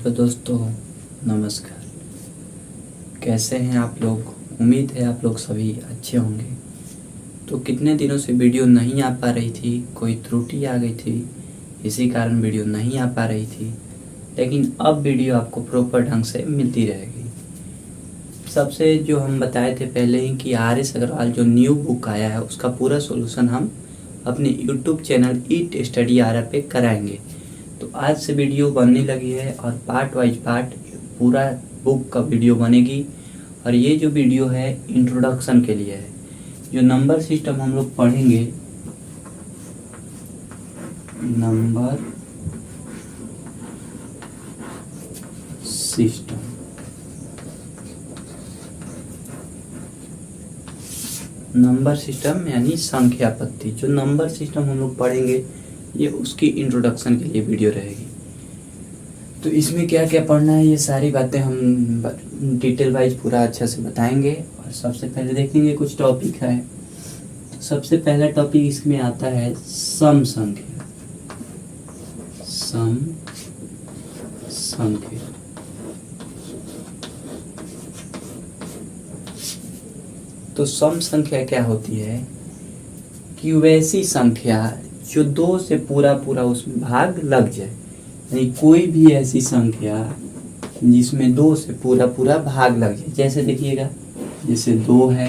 Hello दोस्तों, नमस्कार। कैसे हैं आप लोग? उम्मीद है आप लोग सभी अच्छे होंगे। तो कितने दिनों से वीडियो नहीं आ पा रही थी, कोई त्रुटि आ गई थी, इसी कारण वीडियो नहीं आ पा रही थी। लेकिन अब वीडियो आपको प्रॉपर ढंग से मिलती रहेगी। सबसे जो हम बताए थे पहले ही कि आर.एस. अग्रवाल जो न्यू बुक आया है उसका पूरा सॉल्यूशन हम अपने YouTube channel eat study R पे कराएंगे। तो आज से वीडियो बनने लगी है और पार्ट वाइज पार्ट पूरा बुक का वीडियो बनेगी। और ये जो वीडियो है इंट्रोडक्शन के लिए है। जो नंबर सिस्टम हम लोग पढ़ेंगे, नंबर सिस्टम, नंबर सिस्टम यानी संख्या पद्धति। जो नंबर सिस्टम हम लोग पढ़ेंगे ये उसकी इंट्रोडक्शन के लिए वीडियो रहेगी। तो इसमें क्या क्या पढ़ना है ये सारी बातें हम डिटेल वाइज पूरा अच्छा से बताएंगे। और सबसे पहले देखेंगे कुछ टॉपिक है। सबसे पहला टॉपिक इसमें आता है सम संख्या। सम संख्या तो सम संख्या क्या होती है कि वैसी संख्या जो दो से पूरा पूरा उसमें भाग लग जाए, यानी कोई भी ऐसी संख्या जिसमें दो से पूरा पूरा भाग लग जाए। जैसे देखिएगा, जैसे 2 है,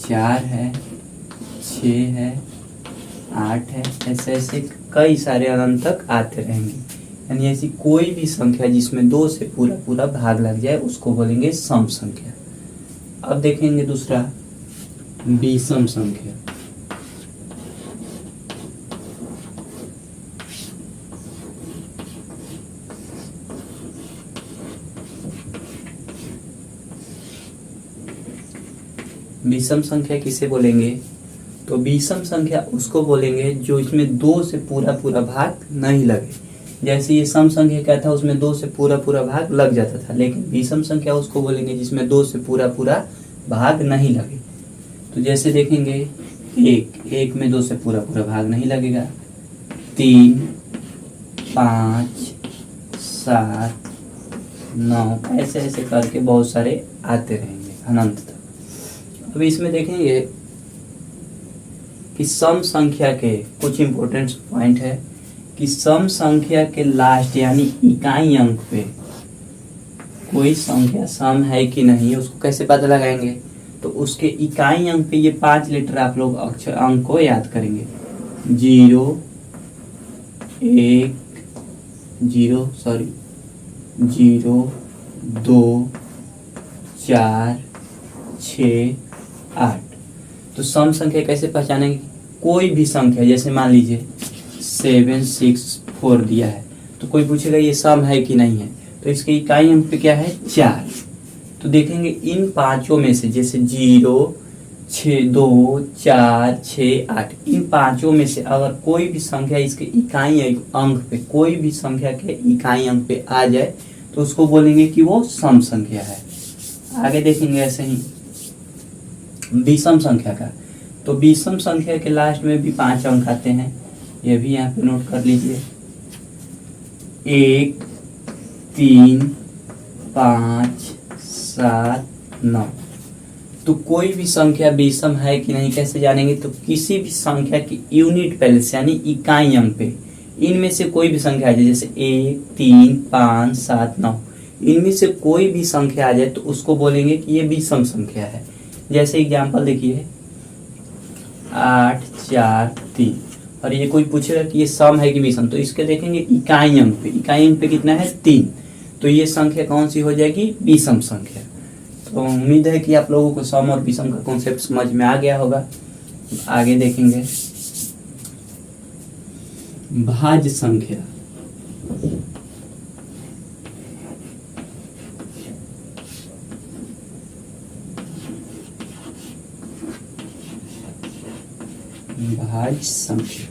4 है, 6 है, 8 है, ऐसे ऐसे कई सारे अनंत तक आते रहेंगे। यानी ऐसी कोई भी संख्या जिसमें दो से पूरा पूरा भाग लग जाए उसको बोलेंगे सम संख्या। अब देखेंगे दूसरा विषम संख्या। विषम संख्या किसे बोलेंगे? तो विषम संख्या उसको बोलेंगे जो इसमें दो से पूरा पूरा भाग नहीं लगे। जैसे ये सम संख्या क्या था, उसमें दो से पूरा पूरा भाग लग जाता था। लेकिन विषम संख्या उसको बोलेंगे जिसमें दो से पूरा पूरा भाग नहीं लगे। तो जैसे देखेंगे, एक में दो से पूरा पूरा भाग नहीं लगेगा। 3, 5, 7, 9 ऐसे ऐसे करके बहुत सारे आते रहेंगे अनंत तक। अब इसमें देखेंगे कि सम संख्या के कुछ इंपॉर्टेंट पॉइंट है कि सम संख्या के लास्ट यानी इकाई अंक पे कोई संख्या सम है कि नहीं उसको कैसे पता लगाएंगे? तो उसके इकाई अंक पे ये 5 लेटर आप लोग अक्षर अंक को याद करेंगे। 0 1 0 2 4 6 8। तो सम संख्या कैसे पहचानेंगे? कोई भी संख्या, जैसे मान लीजिए 7 6 4 दिया है, तो कोई पूछेगा ये सम है कि नहीं है, तो इसके इकाई अंक पे क्या है? 4। तो देखेंगे इन पांचों में से, जैसे 0 6 2 4 6 8, इन पांचों में से अगर कोई भी संख्या इसके इकाई अंक पे, कोई भी संख्या के इकाई अंक पे आ जाए तो उसको बोलेंगे कि वो सम संख्या है। आगे देखेंगे ऐसे ही विषम संख्या का। तो विषम संख्या के लास्ट में भी 5 अंक आते हैं, ये भी यहाँ पे नोट कर लीजिए। 1 3 5 7 9। तो कोई भी संख्या विषम है कि नहीं कैसे जानेंगे? तो किसी भी संख्या की यूनिट प्लेस यानी इकाई अंक पे इनमें से कोई भी संख्या आ जाए, जैसे 1 3 5 7 9, इनमें से कोई भी संख्या आ जाए तो उसको बोलेंगे कि ये विषम संख्या है। जैसे एग्जाम्पल देखिए 8 4 3, और ये कोई पूछेगा कि ये सम है कि विषम, तो इसके देखेंगे इकाई अंक पे, इकाई अंक पे कितना है? 3। तो ये संख्या कौन सी हो जाएगी? विषम संख्या। तो उम्मीद है कि आप लोगों को सम और विषम का कॉन्सेप्ट समझ में आ गया होगा। आगे देखेंगे भाज्य संख्या। भाज्य संख्या,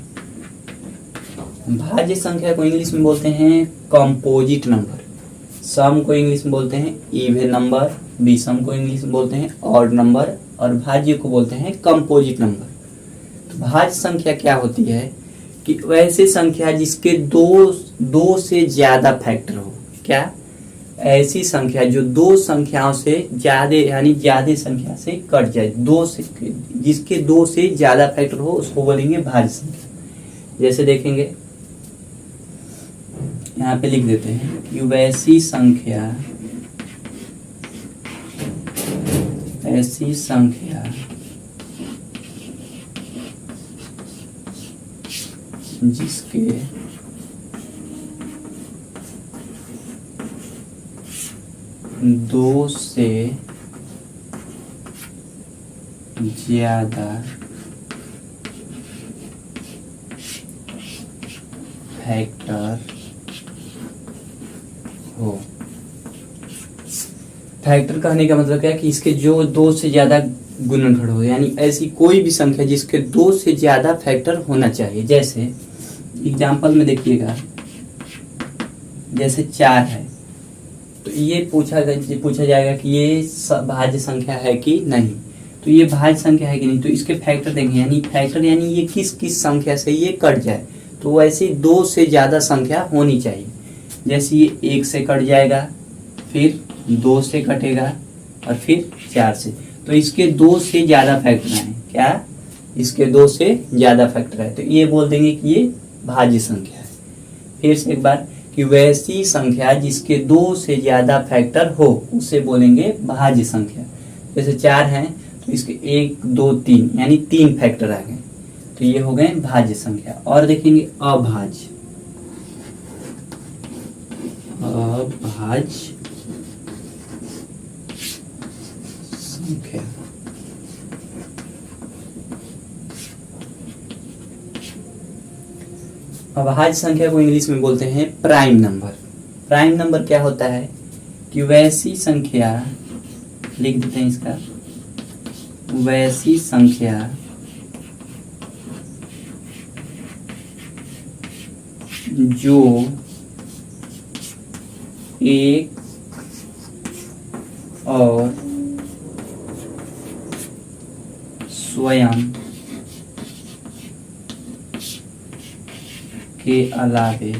भाज्य संख्या को इंग्लिश में बोलते हैं कंपोजिट नंबर। सम को इंग्लिश में बोलते हैं इवन नंबर, विषम को इंग्लिश में बोलते हैं ऑड नंबर, और भाज्य को बोलते हैं कंपोजिट नंबर। तो भाज्य संख्या क्या होती है कि वैसे संख्या जिसके दो से ज्यादा फैक्टर हो, क्या, ऐसी संख्या जो दो संख्याओं से ज्यादा यानी ज्यादा संख्या से कट जाए, दो से जिसके दो से ज्यादा फैक्टर हो उसको बोलेंगे भाज्य संख्या। जैसे देखेंगे यहाँ पे लिख देते हैं कि वैसी संख्या, ऐसी संख्या जिसके दो से ज्यादा फैक्टर हो। फैक्टर कहने का मतलब क्या है कि इसके जो दो से ज्यादा गुणनखंड हो, यानी ऐसी कोई भी संख्या जिसके दो से ज्यादा फैक्टर होना चाहिए। जैसे एग्जाम्पल में देखिएगा, जैसे 4 है तो ये पूछा जाएगा कि ये भाज्य संख्या है कि नहीं, तो ये भाज्य संख्या है कि नहीं, तो इसके फैक्टर देंगे, यानी फैक्टर यानी ये किस किस संख्या से ये कट जाए, तो वैसे दो से ज्यादा संख्या होनी चाहिए। जैसे ये 1 से कट जाएगा, फिर 2 से कटेगा और फिर 4 से, तो इसके दो से ज्यादा फैक्टर हैं। क्या, इसके दो से ज्यादा फैक्टर है, तो ये बोल देंगे कि ये भाज्य संख्या है। फिर से एक बार कि वैसी संख्या जिसके दो से ज्यादा फैक्टर हो उसे बोलेंगे भाज्य संख्या। जैसे 4 हैं तो इसके 1 2 3 यानी 3 फैक्टर आ गए, तो ये हो गए भाज्य संख्या। और देखेंगे अभाज्य, अभाज्य संख्या। अभाज्य संख्या को इंग्लिश में बोलते हैं प्राइम नंबर। प्राइम नंबर क्या होता है कि वैसी संख्या, लिख देते हैं इसका, वैसी संख्या जो एक और स्वयं के अलावे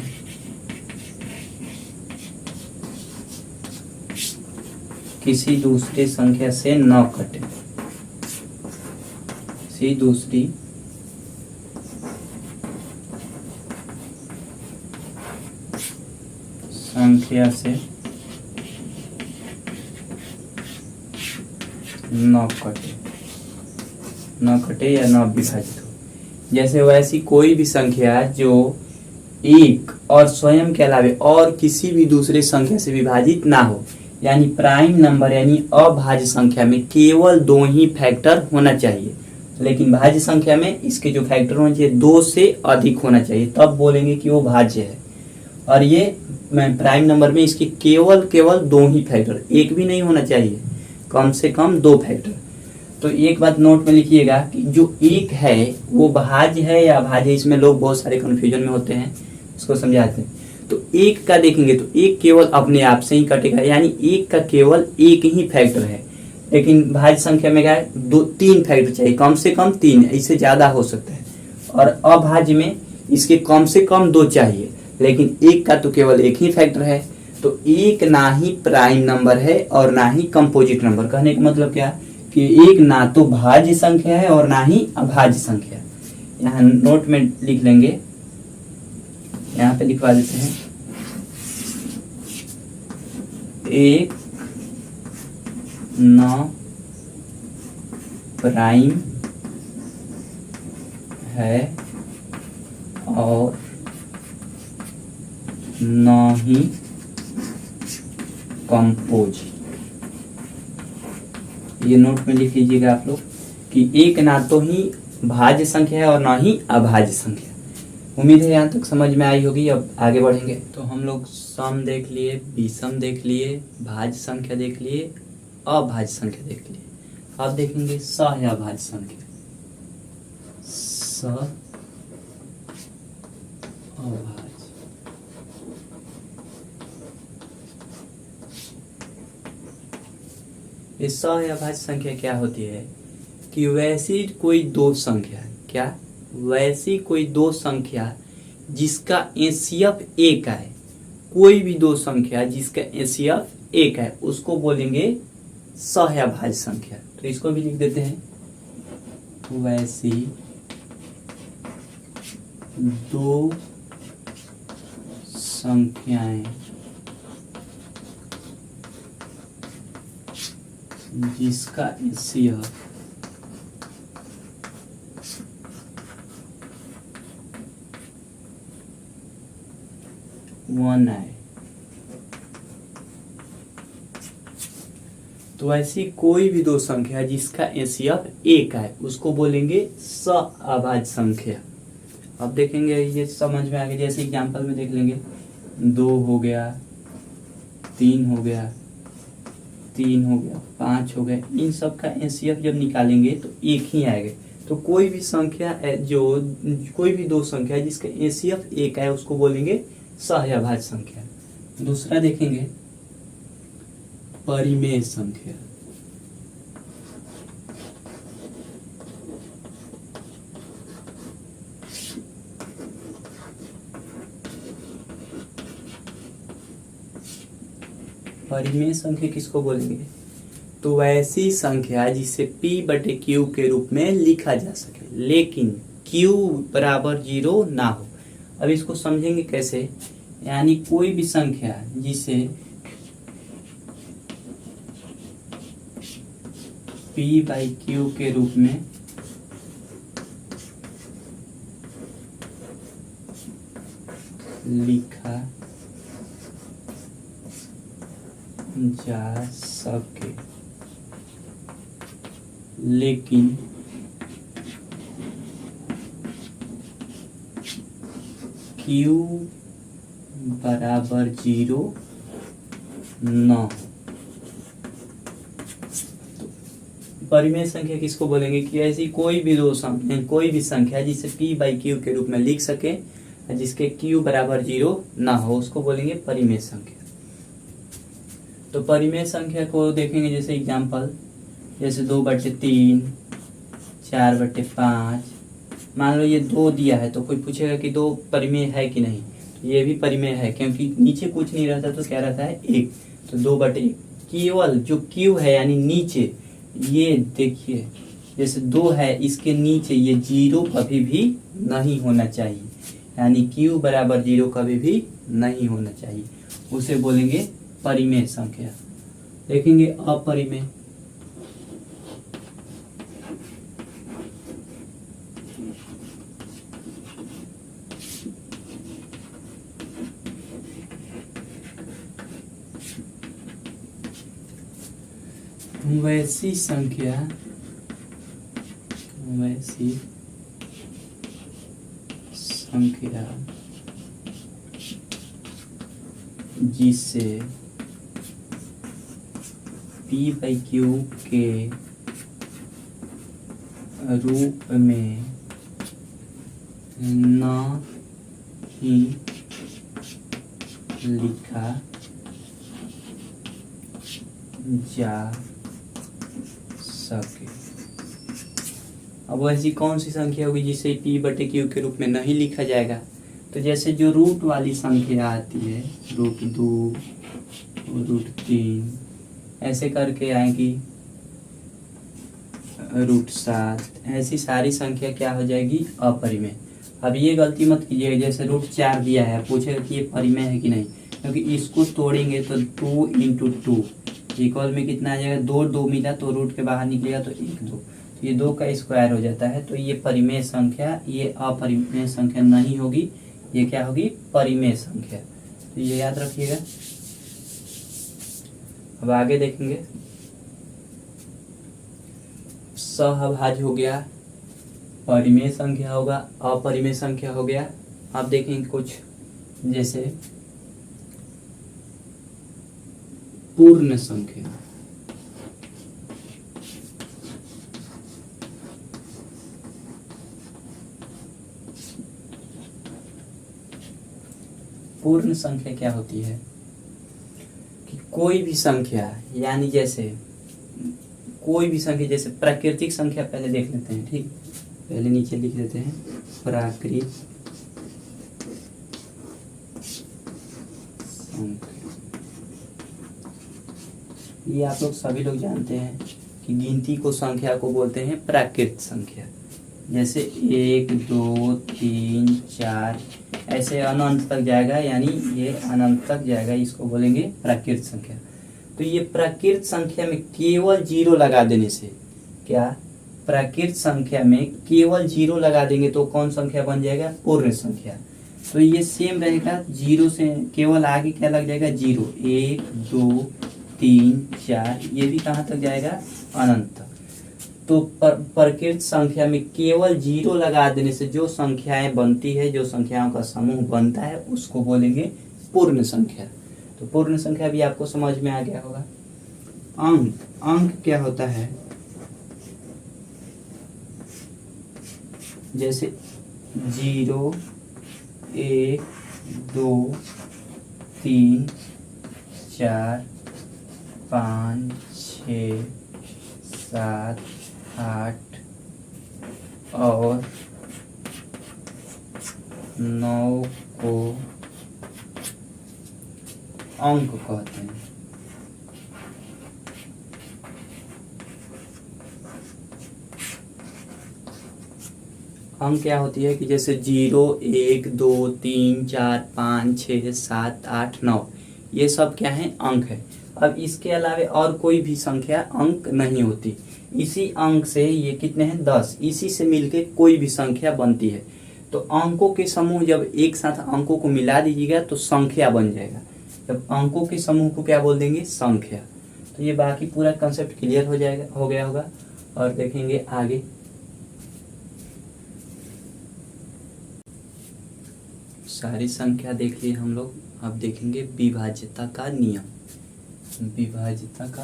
किसी दूसरी संख्या से न कटे, किसी दूसरी संख्या से न कटे या न विभाजित हो। जैसे वैसी कोई भी संख्या जो एक और स्वयं के अलावे और किसी भी दूसरे संख्या से विभाजित ना हो, यानी प्राइम नंबर यानी अभाज्य संख्या में केवल 2 ही फैक्टर होना चाहिए, लेकिन भाज्य संख्या में इसके जो फैक्टर होना चाहिए 2 से अधिक होना चाहिए, तब बोलेंगे कि वो भाज्य है। और ये प्राइम नंबर में इसके केवल 2 ही फैक्टर, एक भी नहीं होना चाहिए, कम से कम 2 फैक्टर। तो एक बात नोट में लिखिएगा कि जो एक है वो भाज्य है या अभाज्य है, इसमें लोग बहुत सारे कंफ्यूजन में होते हैं, इसको समझाते हैं। तो एक का देखेंगे तो एक केवल अपने आप से ही कटेगा, यानी एक का केवल एक ही फैक्टर है, लेकिन भाज्य संख्या में क्या है 2-3 फैक्टर चाहिए, कम से कम 3, इससे ज्यादा हो सकता है। और अभाज्य में इसके कम से कम 2 चाहिए, लेकिन एक का तो केवल एक ही फैक्टर है, तो एक ना ही प्राइम नंबर है और ना ही कंपोजिट नंबर। कहने का मतलब क्या कि एक ना तो भाज्य संख्या है और ना ही अभाज्य संख्या। यहाँ नोट में लिख लेंगे, यहाँ पे लिखवा देते हैं, एक न प्राइम है और न ही कंपोजिट। ये नोट में लिख लीजिएगा आप लोग कि एक ना तो ही भाज्य संख्या है और ना ही अभाज्य संख्या। उम्मीद है यहाँ तक समझ में आई होगी। अब आगे बढ़ेंगे तो हम लोग सम देख लिए, विषम देख लिए, भाज्य संख्या देख लिए, अभाज्य संख्या देख लिए। अब देखेंगे स या भाज्य संख्या। स अभाज्य। इस स या भाज्य संख्या क्या होती है कि वैसी कोई दो संख्या, क्या वैसी कोई दो संख्या जिसका एचसीएफ एक आए कोई भी दो संख्या जिसका एचसीएफ एक है उसको बोलेंगे सहअभाज्य संख्या। तो इसको भी लिख देते हैं, वैसी दो संख्याएं जिसका एचसीएफ वन है। तो ऐसी कोई भी दो संख्या जिसका एचसीएफ एक है उसको बोलेंगे सहअभाज्य संख्या। अब देखेंगे ये समझ में आ गया, जैसे एग्जांपल में देख लेंगे, 2 हो गया, 3 हो गया, 3 हो गया, 5 हो गया, इन सब का एचसीएफ जब निकालेंगे तो एक ही आएगा। तो कोई भी संख्या कोई भी दो संख्या जिसका एचसीएफ एक है उसको बोलेंगे सहअभाज्य संख्या। दूसरा देखेंगे परिमेय संख्या। परिमेय संख्या किसको बोलेंगे? तो वैसी संख्या जिसे p/q के रूप में लिखा जा सके लेकिन q बराबर 0 ना हो। अब इसको समझेंगे कैसे, यानी कोई भी संख्या जिसे p/q के रूप में लिखा जा सके लेकिन q बराबर 0 न हो। परिमेय संख्या किसको बोलेंगे? कि ऐसी कोई भी संख्या जिसे p/q के रूप में लिख सके जिसके q बराबर 0 ना हो उसको बोलेंगे परिमेय संख्या। तो परिमेय संख्या को देखेंगे जैसे एग्जांपल, जैसे 2/3, 4/5। मान लो ये 2 दिया है तो कोई पूछेगा कि 2 परिमेय है कि नहीं, तो ये भी परिमेय है क्योंकि नीचे कुछ नहीं रहता तो क्या रहता है 1। तो 2/1 केवल जो q है यानी नीचे, ये देखिए जैसे 2 है इसके नीचे ये 0 कभी भी नहीं होना चाहिए, यानी q बराबर 0 कभी भी नहीं होना चाहिए, उसे बोलेंगे परिमेय संख्या। देखेंगे अपरिमेय। वैसी संख्या जिसे p/q के रूप में न ही लिखा जा सके। अब वैसी कौन सी संख्या होगी जिसे p/q के रूप में नहीं लिखा जाएगा? तो जैसे जो रूट वाली संख्या आती है, √2, √3, ऐसे करके आएगी, √7, ऐसी सारी संख्या क्या हो जाएगी? अपरिमेय। अब ये गलती मत कीजिएगा, जैसे √4 दिया है पूछेगा कि ये परिमेय है कि नहीं, क्योंकि इसको तोड़ेंगे तो 2 × 2 इक्वल में कितना आ जाएगा? 2 मिला तो रूट के बाहर निकलेगा तो 1 2, तो ये 2 का स्क्वायर हो जाता है। तो ये परिमेय संख्या, ये अपरिमेय संख्या नहीं होगी, ये क्या होगी? परिमेय संख्या। तो ये याद रखिएगा। अब आगे देखेंगे, सहअभाज्य हो गया, परिमेय संख्या होगा, अपरिमेय संख्या हो गया। अब देखेंगे कुछ जैसे पूर्ण संख्या। पूर्ण संख्या क्या होती है? कि कोई भी संख्या, यानी जैसे कोई भी संख्या, जैसे प्राकृतिक संख्या पहले देख लेते हैं, ठीक, पहले नीचे लिख देते हैं, प्राकृतिक अंक। ये आप लोग सभी लोग जानते हैं कि गिनती को संख्या को बोलते हैं प्राकृत संख्या। जैसे 1 2 3 4 ऐसे अनंत तक जाएगा, यानी ये अनंत तक जाएगा, इसको बोलेंगे प्राकृत संख्या। तो ये प्राकृत संख्या में केवल जीरो लगा देने से, क्या प्राकृत संख्या में केवल जीरो लगा देंगे तो कौन संख्या बन जाएगा? पूर्ण संख्या। तो ये सेम रहेगा, जीरो से केवल आगे क्या लग जाएगा? जीरो। 1 2 3 4 ये भी कहाँ तक जाएगा? अनंत तक। तो प्राकृत संख्या में केवल जीरो लगा देने से जो संख्याएं बनती है, जो संख्याओं का समूह बनता है, उसको बोलेंगे पूर्ण संख्या। तो पूर्ण संख्या भी आपको समझ में आ गया होगा। अंक, अंक क्या होता है? जैसे 0 1 2 3 4 5 6 7 8 और 9 को अंक कहते हैं। अंक क्या होती है कि जैसे 0 1 2 3 4 5 6 7 8 9 ये सब क्या है? अंक है। अब इसके अलावा और कोई भी संख्या अंक नहीं होती। इसी अंक से ये कितने हैं? 10। इसी से मिलके कोई भी संख्या बनती है। तो अंकों के समूह जब एक साथ अंकों को मिला दीजिएगा तो संख्या बन जाएगा। जब अंकों के समूह को क्या बोल देंगे? संख्या। तो ये बाकी पूरा कंसेप्ट क्लियर हो जाएगा, हो गया होगा। और देखेंगे आगे। सारी संख्या देख लिए हम लोग। अब देखेंगे विभाज्यता का नियम। विभाज्यता का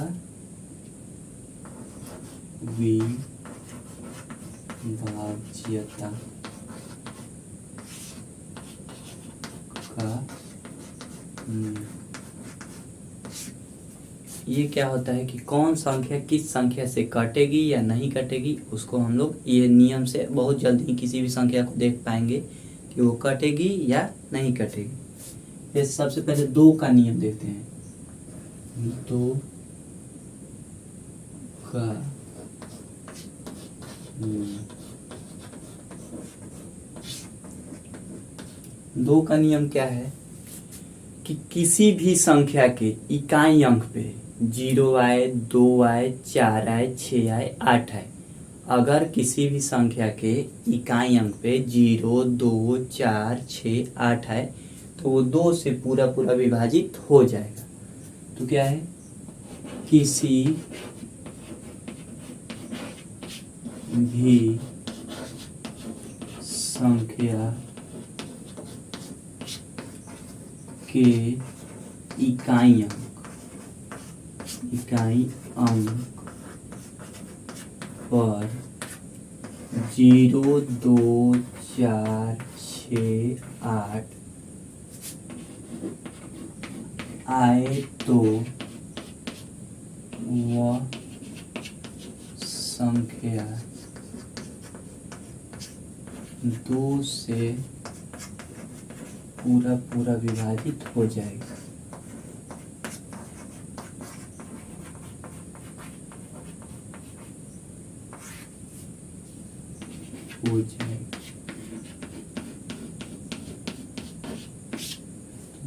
विभाज्यता का ये क्या होता है कि कौन संख्या किस संख्या से कटेगी या नहीं कटेगी, उसको हम लोग ये नियम से बहुत जल्दी किसी भी संख्या को देख पाएंगे कि वो कटेगी या नहीं कटेगी। ये सबसे पहले 2 का नियम देखते हैं। 2 का नियम। 2 का नियम क्या है कि किसी भी संख्या के इकाई अंक पे 0 आए, 2 आए, 4 आए, 6 आए, 8 आए, अगर किसी भी संख्या के इकाई अंक पे 0 2 4 6 8 है तो वो 2 से पूरा पूरा विभाजित हो जाएगा। तो क्या है? किसी भी संख्या के इकाई अंक पर 0 2 4 6 8 आए तो वह संख्या 2 से पूरा पूरा विभाजित हो जाएगा। हो जाएगा।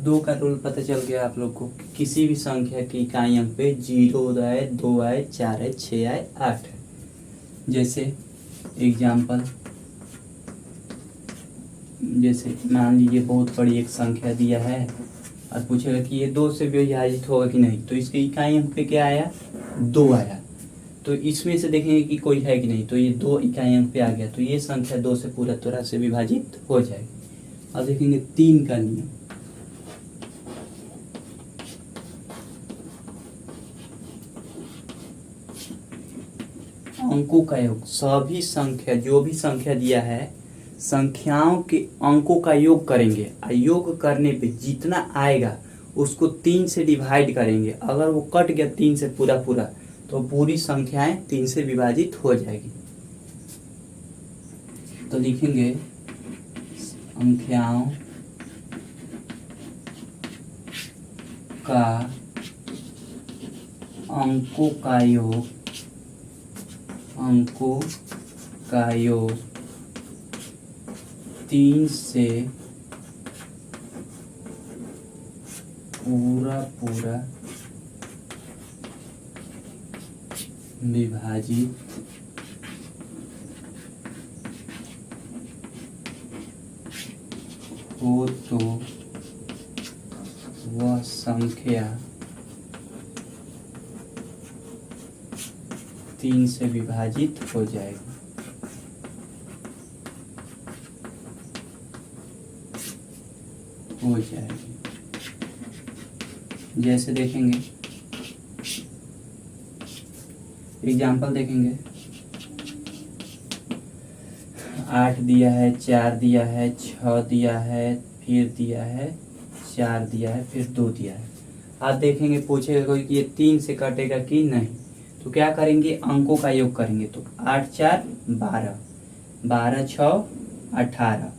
2 का रूल पता चल गया आप लोग को। किसी भी संख्या की इकाई अंक पे 0 आए, 2 आए, 4 आए, 6 आए, 8 है। जैसे एग्जाम्पल, जैसे मान लीजिए बहुत बड़ी एक संख्या दिया है और पूछेगा कि ये 2 से विभाजित होगा कि नहीं, तो इसके इकाई अंक पे क्या आया? 2 आया। तो इसमें से देखेंगे कि कोई है कि नहीं, तो ये 2 इकाई अंक पे आ गया, तो ये संख्या 2 से पूरा तरह से विभाजित हो जाएगी। अब देखेंगे 3 का नियम। अंकों का योग, सभी संख्या जो भी संख्या दिया है संख्याओं के अंकों का योग करेंगे। योग करने पे जितना आएगा उसको 3 से डिवाइड करेंगे। अगर वो कट गया 3 से पूरा पूरा तो पूरी संख्याएं 3 से विभाजित हो जाएगी। तो लिखेंगे संख्याओं का अंकों का योग, अंकों का योग 3 से पूरा पूरा विभाजित हो तो वह संख्या 3 से विभाजित हो जाएगी। हो जाएगी जैसे देखेंगे, एग्जाम्पल देखेंगे। 8 दिया है, 4 दिया है, 6 दिया है, फिर दिया है 4 दिया है, फिर 2 दिया है। आप देखेंगे पूछेगा कोई कि ये 3 से कटेगा कि नहीं, तो क्या करेंगे, अंकों का योग करेंगे। तो 8 4 12, 12 6 18,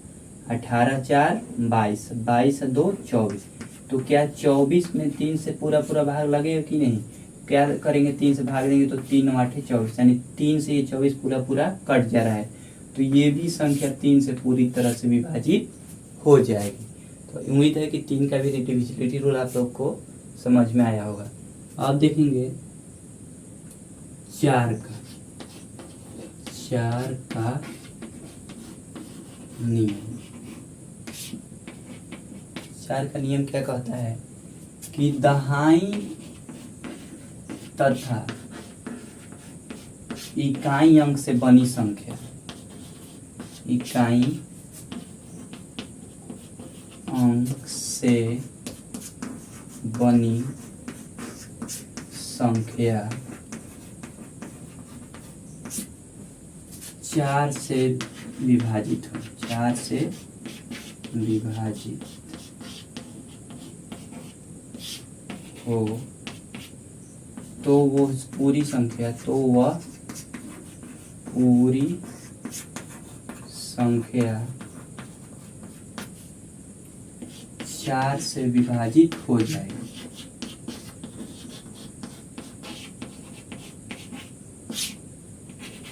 18 4 22, 22 2 24। तो क्या 24 में 3 से पूरा पूरा भाग लगेगा कि नहीं? क्या करेंगे, 3 से भाग देंगे तो 3 8 24, यानी 3 से ये 24 पूरा पूरा कट जा रहा है। तो ये भी संख्या 3 से पूरी तरह से विभाजित हो जाएगी। तो उम्मीद है कि 3 का भी डिविजिबिलिटी रूल आप लोग को समझ में आया होगा। अब देखेंगे 4 का नियम। 4 का नियम क्या कहता है कि दहाई तथा इकाई अंक से बनी संख्या, इकाई अंक से बनी संख्या 4 से विभाजित हो, 4 से विभाजित हो तो वो पूरी संख्या, तो वह पूरी संख्या 4 से विभाजित हो जाएगी।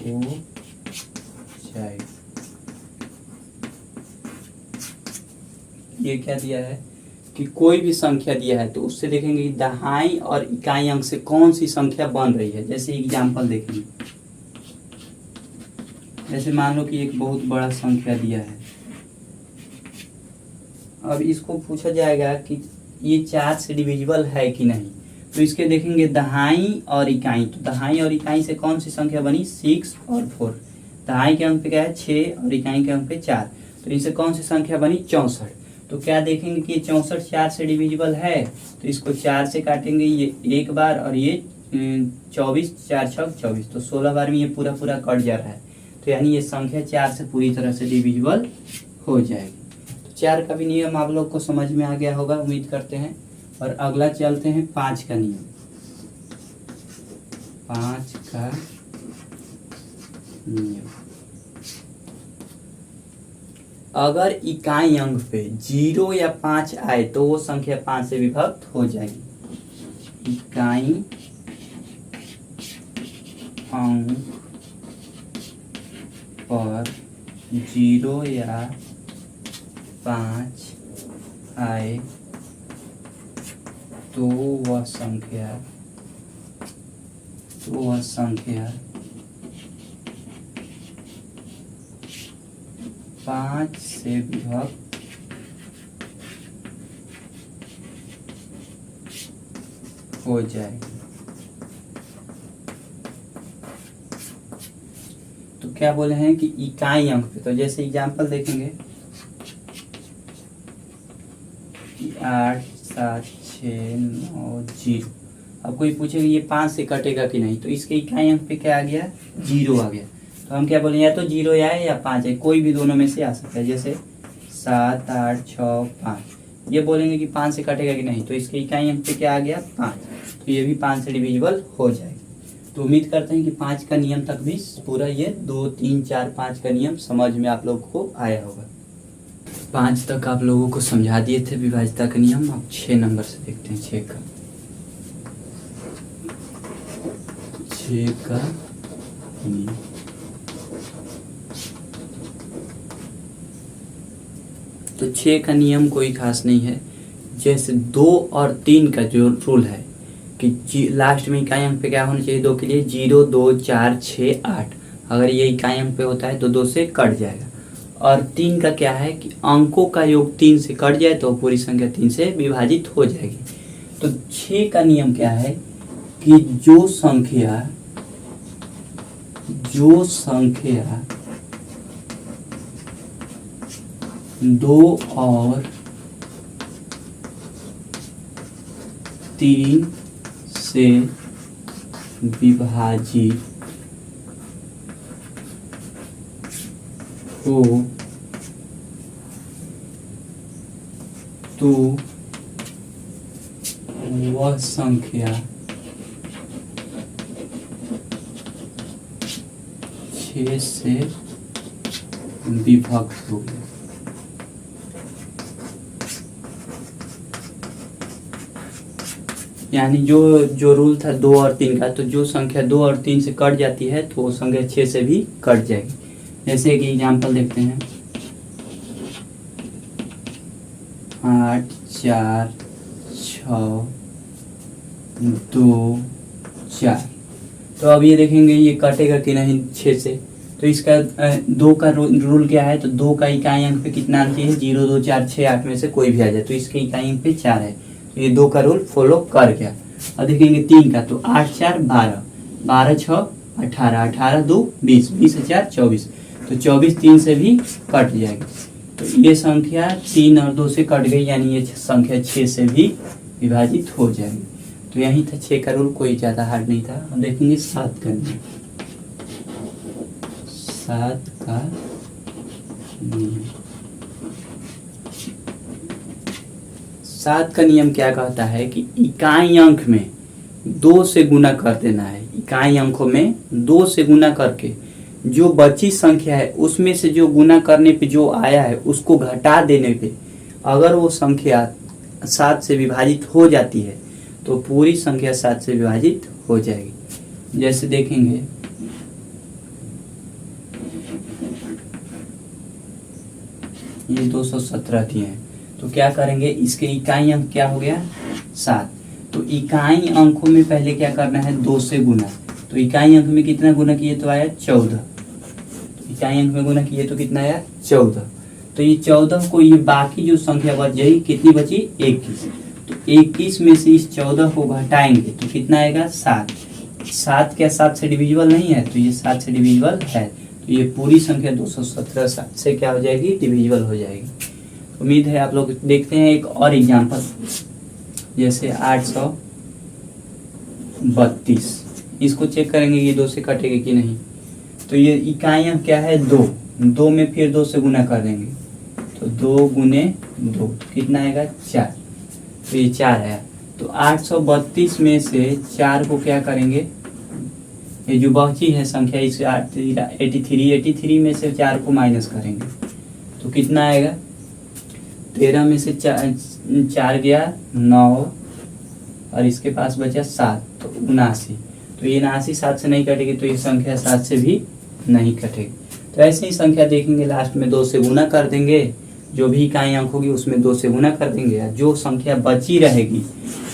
हो जाएगी। ये क्या दिया है कि कोई भी संख्या दिया है तो उससे देखेंगे कि दहाई और इकाई अंक से कौन सी संख्या बन रही है। जैसे एग्जाम्पल देखेंगे, जैसे मान लो कि एक बहुत बड़ा संख्या दिया है। अब इसको पूछा जाएगा कि ये 4 से डिविजिबल है कि नहीं, तो इसके देखेंगे दहाई और इकाई। तो दहाई और इकाई से कौन सी संख्या बनी, 6 और 4। दहाई के अंक पे क्या है 6 और इकाई के अंक पे 4, तो इनसे कौन सी संख्या बनी 64। तो क्या देखेंगे कि ये 64 4 से डिविजिबल है, तो इसको 4 से काटेंगे ये एक बार, और ये 24 4 6 24, तो 16 बार में ये पूरा पूरा कट जा रहा है। तो यानी ये संख्या 4 से पूरी तरह से डिविजिबल हो जाएगी। तो 4 का भी नियम आप लोग को समझ में आ गया होगा, उम्मीद करते हैं। और अगला चलते हैं 5 का नियम। 5 का नियम, अगर इकाई अंक पे 0 या 5 आए तो वो संख्या 5 से विभक्त हो जाएगी। इकाई अंक पर 0 या 5 आए तो वह संख्या 5 से विभक्त हो जाएगी। तो क्या बोले हैं कि इकाई अंक पे, तो जैसे एग्जांपल देखेंगे कि 8 7 6 9 0। अब कोई पूछेगा ये 5 से कटेगा कि नहीं, तो इसके इकाई अंक पे क्या आ गया, 0 आ गया। तो हम क्या बोले, या तो 0 आए या 5 आए, कोई भी दोनों में से आ सकता है। जैसे 7 8 6 5, ये बोलेंगे कि 5 से कटेगा कि नहीं, तो इसके इकाई अंक पे क्या आ गया 5, तो ये भी 5 से डिविजिबल हो जाएगा। तो उम्मीद करते हैं कि 5 का नियम तक भी पूरा ये 2 3 4 5 का नियम समझ में आप लोग को आया होगा। 5 तक आप लोगों को समझा दिए थे विभाज्यता का नियम। अब 6 नंबर से देखते हैं 6 का नियम। तो 6 का नियम कोई खास नहीं है, जैसे 2 और 3 का जो रूल है कि लास्ट में इकाई अंक पे क्या होना चाहिए, 2 के लिए 0, 2, 4, 6, 8। अगर ये इकाई अंक पे होता है तो 2 से कट जाएगा। और 3 का क्या है कि अंकों का योग 3 से कट जाए तो पूरी संख्या 3 से विभाजित हो जाएगी। तो 6 का नियम क्या है कि जो संख्या 2 और 3 से विभाजित हो तो वह संख्या 6 से विभक्त होगी। यानी जो रूल था 2 और 3 का, तो जो संख्या 2 और 3 से कट जाती है तो वो संख्या 6 से भी कट जाएगी। जैसे कि एग्जांपल देखते हैं 8, 4, 6, 2, 4। तो अब ये देखेंगे ये कटेगा कि नहीं 6 से। तो इसका 2 का रूल क्या है, तो 2 का इकाई अंक पे कितना आना चाहिए, 0, 2, 4, 6, 8 में से कोई भी आ जाए। तो इसके इकाई अंक पे 4 है, तो ये 2 का रूल फॉलो कर गया। अब देखेंगे 3 का, तो 8, 4, 12, 12, 6, 18, 18, 2, 20, 20, 4, 24। तो 24 3 से भी कट जाएगी। तो ये संख्या 3 और 2 से कट गई, यानी ये संख्या 6 से भी विभाजित हो जाएगी। तो यही था 6 का रूल, कोई ज़्यादा हार्ड नहीं था। हम देखेंगे 7 का नियम। 7 का नियम, 7 का नियम क्या कहता है कि इकाई अंक में 2 से गुना कर देना है। इकाई अंकों में 2 से गुना करके जो बची संख्या है उसमें से जो गुना करने पे जो आया है उसको घटा देने पे अगर वो संख्या 7 से विभाजित हो जाती है तो पूरी संख्या 7 से विभाजित हो जाएगी। जैसे देखेंगे ये 217 दिए हैं, तो क्या करेंगे, इसके इकाई अंक क्या हो गया 7। तो इकाई अंकों में पहले क्या करना है 2 से गुना। तो इकाई अंक में कितना गुना किए तो आया 14। तो इकाई अंक में गुना किए तो कितना आया 14। तो ये 14 को ये बाकी जो संख्या बच जाएगी कितनी बची 21। तो 21 में से इस 14 को घटाएंगे तो कितना आएगा 7। 7 क्या 7 से डिविजिबल नहीं है, तो ये 7 से डिविजिबल है। तो ये पूरी संख्या 217 7 से क्या हो जाएगी डिविजिबल हो जाएगी। उम्मीद है आप लोग देखते हैं एक और एग्जांपल, जैसे 832। इसको चेक करेंगे ये 2 से कटेगा कि नहीं। तो ये इकाइयाँ क्या है 2 में फिर 2 से गुना कर देंगे, तो 2 गुने 2 कितना आएगा 4। तो ये 4 है। तो 832 में से 4 को क्या करेंगे, ये जो बची है संख्या इस 83 में से 4 को माइनस करेंगे तो कितना आएगा 13 में से 4 गया 9 और इसके पास बचा 7 तो 79। तो ये 79 7 से नहीं कटेगी, तो ये संख्या 7 से भी नहीं कटेगी। तो ऐसे ही संख्या देखेंगे लास्ट में 2 से गुना कर देंगे, जो भी इकाई अंक होगी उसमें 2 से गुना कर देंगे, जो संख्या बची रहेगी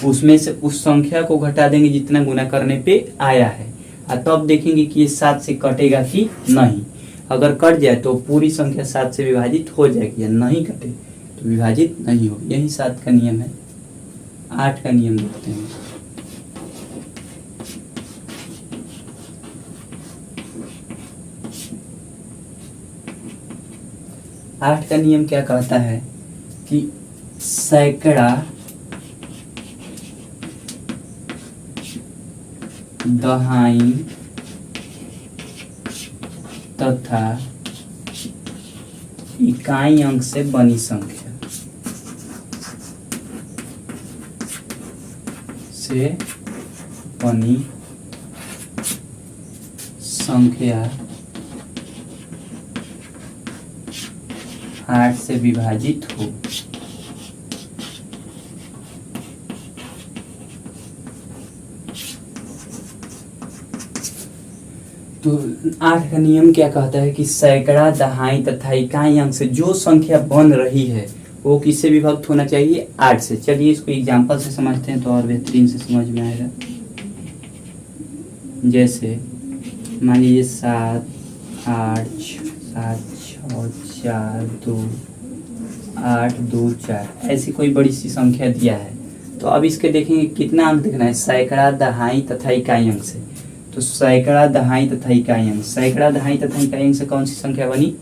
उसमें से उस संख्या को घटा देंगे जितना गुना करने पे आया है, और तब देखेंगे कि ये 7 से कटेगा कि नहीं। अगर कट जाए तो पूरी संख्या 7 से विभाजित हो जाएगी, या नहीं कटे तो विभाजित नहीं होगी। यही 7 का नियम है। 8 का नियम देखते हैं। आठ का नियम क्या कहता है कि सैकड़ा दहाई तथा इकाई अंक से बनी संख्या 8 से विभाजित हो। तो 8 का नियम क्या कहता है कि सैकड़ा, दहाई तथा इकाई अंक से जो संख्या बन रही है वो किससे विभक्त होना चाहिए? 8 से। चलिए इसको एग्जाम्पल से समझते हैं तो और बेहतरीन से समझ में आएगा। जैसे मान लीजिए 7 8 7 6 4 2 8 2 4 ऐसी कोई बड़ी सी संख्या दिया है। तो अब इसके देखेंगे कितना अंक देखना है, सैकड़ा, दहाई तथा इकाई अंक से। तो सैकड़ा, दहाई तथा इकाई अंक, सैकड़ा, दहाई तथा इकाई अंक से कौन सी संख्या बनी?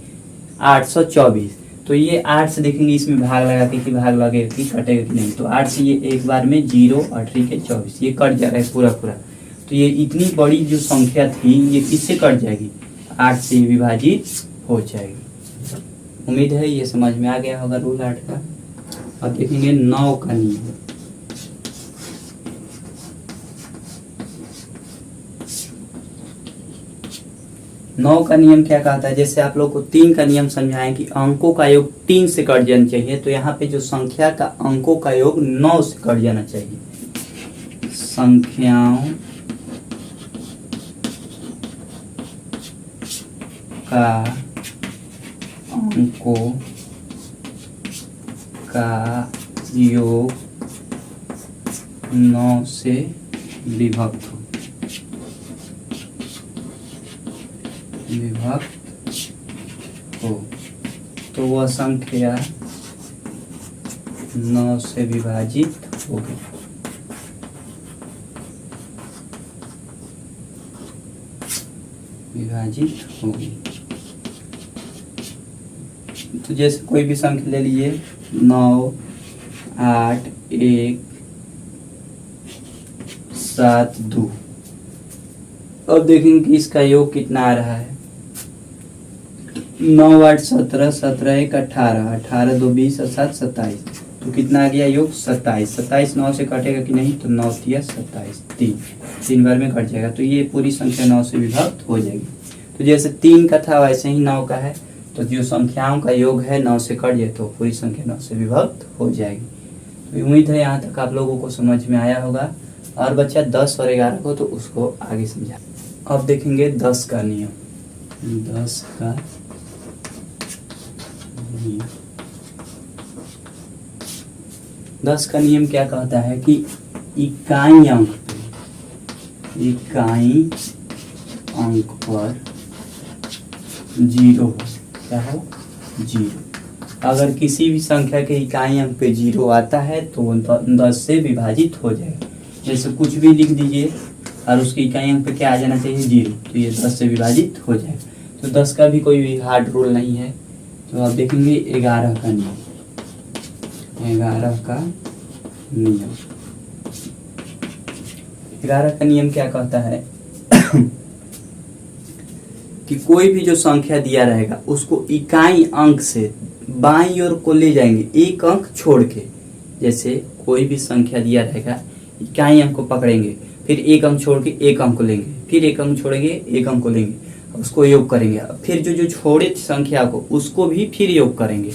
824। तो ये 8 से देखेंगे इसमें भाग लगा के कि भाग लगेगा कि कटेगा कि नहीं। तो 8 से ये एक बार में 0 8 के 24 ये कट जाएगा पूरा पूरा। तो ये इतनी बड़ी जो संख्या थी ये किससे कट जाएगी? 8 से विभाजित हो जाएगी। उम्मीद है ये समझ में आ गया होगा रूल 8 का। अब देखेंगे 9 का नियम। नौ का नियम क्या कहता है? जैसे आप लोग को 3 का नियम समझाएं कि अंकों का योग 3 से कट जाना चाहिए, तो यहाँ पे जो संख्या का अंकों का योग 9 से कट जाना चाहिए। संख्याओं का अंकों का योग 9 से विभक्त हो तो वह संख्या 9 से विभाजित होगी। तो जैसे कोई भी संख्या ले लीजिए 9 8 1 7 2। अब देखेंगे कि इसका योग कितना आ रहा है। 9 8 17 17 1 18 18 2 20 और 7 27। तो कितना आ गया योग? 27। 27 9 से कटेगा कि नहीं? तो 9 तिया 27 तीन बार में कट जाएगा। तो ये पूरी संख्या 9 से विभक्त हो जाएगी। तो जैसे 3 का था वैसे ही 9 का है। तो जो संख्याओं का योग है 9 से कट जाए तो पूरी संख्या 9 से विभक्त हो जाएगी। तो उम्मीद है यहाँ तक आप लोगों को समझ में आया होगा। और बच्चा 10 और 11 को तो उसको आगे समझा। अब देखेंगे 10 का नियम। 10 का नियम, 10 का नियम क्या कहता है कि इकाई अंक पर 0 हो। क्या हो? 0। अगर किसी भी संख्या के इकाई अंक पे 0 आता है तो 10 से विभाजित हो जाएगा। जैसे कुछ भी लिख दीजिए और उसके इकाई अंक पे क्या आ जाना चाहिए? 0। तो ये 10 से विभाजित हो जाएगा। तो 10 का भी कोई भी हार्ड रूल नहीं है। तो आप देखेंगे 11 का नियम। 11 का नियम क्या कहता है कि कोई भी जो संख्या दिया रहेगा उसको इकाई अंक से बाईं ओर को ले जाएंगे एक अंक छोड़ के। जैसे कोई भी संख्या दिया रहेगा इकाई अंक को पकड़ेंगे, फिर एक अंक छोड़ के एक अंक को लेंगे, फिर एक अंक छोड़ेंगे एक अंक को लेंगे, उसको योग करेंगे। फिर जो छोड़े संख्या को उसको भी फिर योग करेंगे।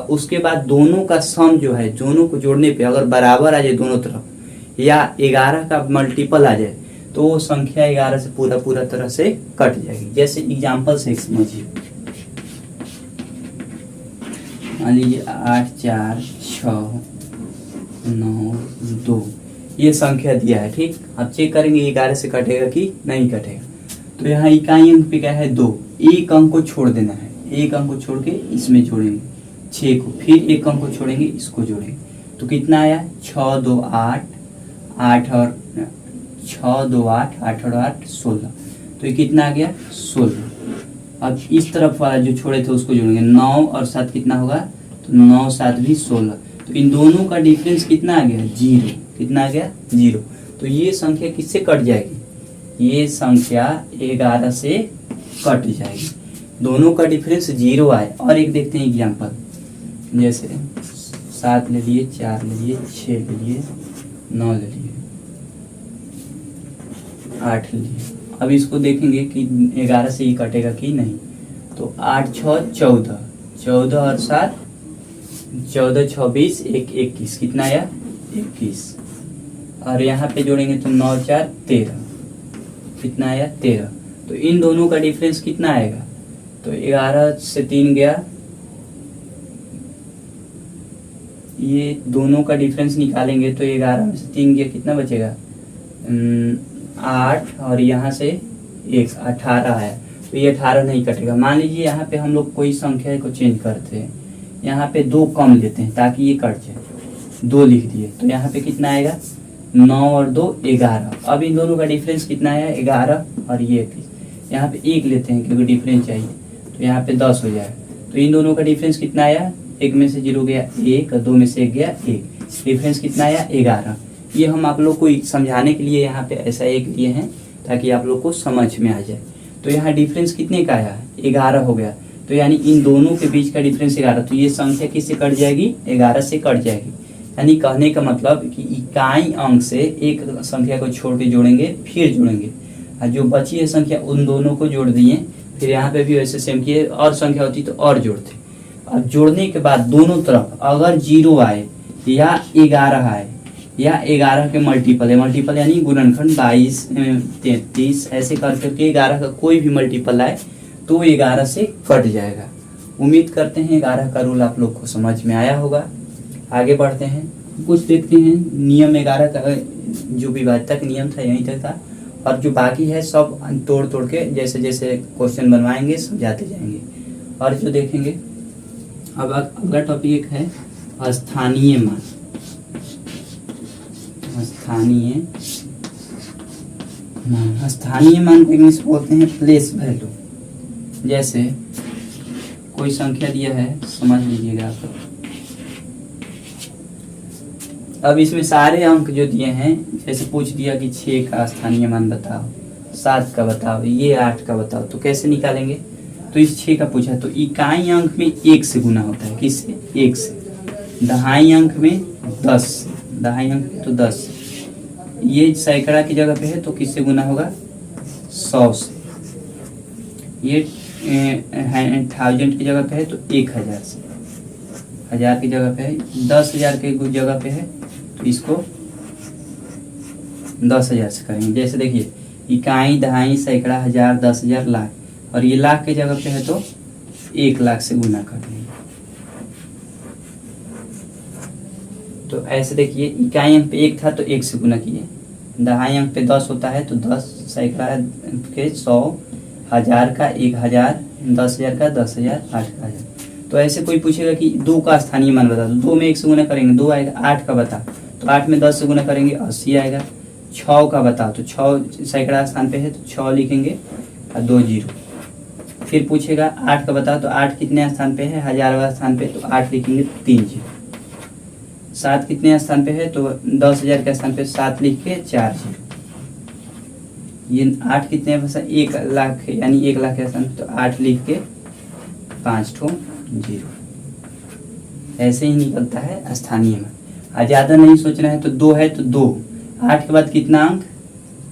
उसके बाद दोनों का सम जो है, दोनों को जोड़ने पे अगर बराबर आ जाए दोनों तरफ या 11 का मल्टीपल आ जाए तो वो संख्या 11 से पूरा तरह से कट जाएगी। जैसे एग्जाम्पल से समझिए, मान लीजिए 8 4 6 9 2 ये संख्या दिया है। ठीक, अब चेक करेंगे 11 से कटेगा कि नहीं कटेगा। तो यहाँ इकाई अंक पे क्या है? 2। एक अंक को छोड़ देना है, एक अंक को छोड़ के इसमें जोड़ेंगे 6 को, फिर एक अंक को छोड़ेंगे इसको जोड़ेंगे। तो कितना आया? 6 2 8 8 और 6 2 8 8 और 8 16। तो ये कितना आ गया? 16। अब इस तरफ वाला जो छोड़े थे उसको जोड़ेंगे। 9 और 7 कितना होगा? तो 9 7 भी 16। तो इन दोनों का डिफरेंस कितना आ गया? 0। कितना आ गया? 0। तो ये संख्या किससे कट जाएगी? ये संख्या 11 से कट जाएगी। दोनों का डिफरेंस 0 आए। और एक देखते हैं एग्जाम्पल। जैसे 7 ले लिए, 4 ले लिए, 6 ले लिए, 9 ले लिए, 8 ले लिए। अब इसको देखेंगे कि 11 से ही कटेगा कि नहीं। तो 8 6 14, 14 और 7 14, 26, 1, 21, कितना आया 21। और यहाँ पे जोड़ेंगे तो 9, 4, 13, कितना आया 13। तो इन दोनों का डिफरेंस कितना आएगा, तो 11 से 3 गया, ये दोनों का डिफरेंस निकालेंगे तो 11 में से 3 गया, कितना बचेगा 8, और यहाँ से 1, 18 है। तो ये 18 नहीं कटेगा। मान लीजिए यहाँ पे हम लोग कोई संख्या को चेंज करते हैं, यहाँ पे 2 कम लेते हैं ताकि ये कट जाए, 2 लिख दिए, तो यहाँ पे कितना आएगा 9 और 2 11। अब इन दोनों का डिफरेंस कितना आया 11 और ये 21। यहाँ पे 1 लेते हैं क्योंकि डिफरेंस चाहिए, तो यहाँ पे 10 हो जाएगा। तो इन दोनों का डिफरेंस कितना आया, 1 में से 0 गया 1 और 2 में से 1 गया 1, डिफरेंस कितना आया 11। ये हम आप लोग को समझाने के लिए यहाँ पे ऐसा एक लिए हैं ताकि आप लोग को समझ में आ जाए। तो यहाँ डिफरेंस कितने का आया 11 हो गया, तो यानी इन दोनों के बीच का डिफरेंस 11। तो ये संख्या किससे कट जाएगी 11 से कट जाएगी। यानी कहने का मतलब कि इकाई अंक से एक संख्या को छोड़ के जोड़ेंगे, फिर जोड़ेंगे, और जो बची है संख्या उन दोनों को जोड़ दिए। फिर यहाँ पे भी वैसे सेम किए, और संख्या होती तो और जोड़ते। अब जोड़ने के बाद दोनों तरफ अगर 0 आए या 11 आए या 11 के मल्टीपल है, मल्टीपल यानी गुणनखंड 22, 33 ऐसे करके 11 का कोई भी मल्टीपल आए तो 11 से कट जाएगा। उम्मीद करते हैं 11 का रूल आप लोग को समझ में आया होगा। आगे बढ़ते हैं, कुछ देखते हैं नियम 11 का। जो विभाज्यता का नियम था यहीं तक था, और जो बाकी है सब तोड़ तोड़ के जैसे जैसे क्वेश्चन बनवाएंगे समझाते जाएंगे। और जो देखेंगे अब अगला टॉपिक है स्थानीय मान। स्थानीय मान, स्थानीय मान को इंग्लिश बोलते हैं प्लेस वैल्यू। जैसे कोई संख्या दिया है, समझ लीजिएगा आप। अब इसमें सारे अंक जो दिए हैं, जैसे पूछ दिया कि 6 का स्थानीय मान बताओ, 7 का बताओ, ये 8 का बताओ, तो कैसे निकालेंगे। तो इस 6 का पूछा तो इकाई अंक में 1 से गुना होता है, किससे 1 से। दहाई अंक में 10, दहाई अंक में तो 10। ये सैकड़ा की जगह पे है तो किससे गुना होगा 100 से। ये 1000 की जगह पे है तो 1000 से। 1000 की जगह पे है, 10,000 की जगह पे है तो इसको 10,000 से करेंगे। जैसे देखिए इकाई, दहाई, सैकड़ा, 1000, 10,000, लाख, और ये लाख की जगह पे है तो 1 लाख से गुना कर देंगे। तो ऐसे देखिए इकाई अंक पे 1 था तो 1 से गुना किए, दहाई अंक पे 10 होता है तो 10, सैकड़ा के 100, 1000 का 1000, 10,000 का 10,000, 8 का 1000। तो ऐसे कोई पूछेगा कि 2 का स्थानीय मान बता, तो 2 में 1 से गुना करेंगे 2 आएगा। 8 का बता, तो 8 में 10 से गुना करेंगे 80 आएगा। 6 का बता, तो 6 सैकड़ा स्थान पे है तो 6 लिखेंगे और 2 जीरो। फिर पूछेगा 8 का बता, तो 8 कितने स्थान पे है 1000वां स्थान पे, तो 8 लिखेंगे 3 जीरो। 7 कितने स्थान पे है, तो 10,000 के स्थान पे 7 लिख के 4 जीरो। ये 8 कितने भाषा 1 लाख यानी 1 लाख के स्थान पे, तो 8 लिख के 5 ठो जीरो। ऐसे ही निकलता है स्थानीय मान। ज्यादा नहीं सोचना है तो 2 है तो 2। 8 के बाद कितना अंक,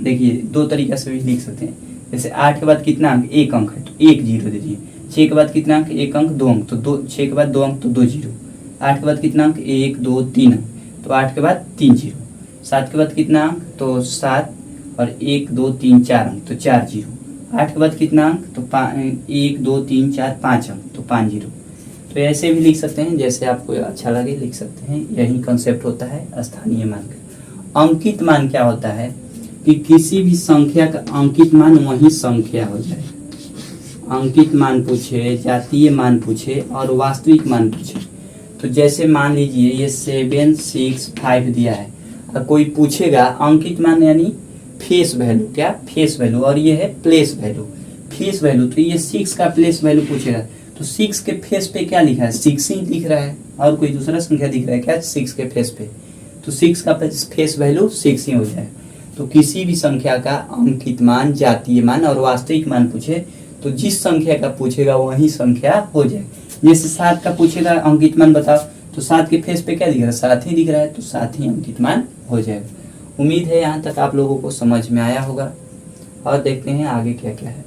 देखिए 2 तरीका से भी लिख सकते हैं। जैसे 8 के बाद कितना अंक 1 अंक है तो 1 जीरो दे दिए। 6 के बाद कितना अंक 1 अंक 2 अंक, तो 2, 6 के बाद 2 अंक तो 2 जीरो। 8 के बाद कितना अंक 1 2 3 अंक, तो 8 के बाद 3 जीरो। 7 के बाद कितना अंक, तो 7 और 1 2 3 4 अंक, तो 4 जीरो। 8 के बाद कितना अंक, तो 1 2 3 4 5 अंक, तो 5 जीरो। तो ऐसे भी लिख सकते हैं, जैसे आपको अच्छा लगे लिख सकते हैं। यही कंसेप्ट होता है स्थानीय मान का। अंकित मान क्या होता है कि किसी भी संख्या का अंकित मान वही संख्या हो जाए। अंकित मान पूछे, जातीय मान पूछे और वास्तविक मान पूछे, तो जैसे मान लीजिए ये 7 6 5 दिया है, और कोई पूछेगा अंकित मान यानी फेस वैल्यू, क्या फेस वैल्यू, और ये है प्लेस वैल्यू। फेस वैल्यू तो ये 6 का प्लेस वैल्यू पूछेगा, तो 6 के फेस पे क्या लिखा है 6 ही दिख रहा है, और कोई दूसरा संख्या दिख रहा है क्या 6 के फेस पे, तो 6 का फेस वैल्यू 6 ही हो जाए। तो किसी भी संख्या का अंकित मान, जातीय मान और वास्तविक मान पूछे तो जिस संख्या का पूछेगा वही संख्या हो जाए। जैसे 7 का पूछेगा अंकित मान बताओ, तो 7 के फेस पे क्या दिख रहा है 7 ही दिख रहा है, तो 7 ही अंकित मान हो जाएगा। उम्मीद है यहाँ तक आप लोगों को समझ में आया होगा, और देखते हैं आगे क्या क्या है।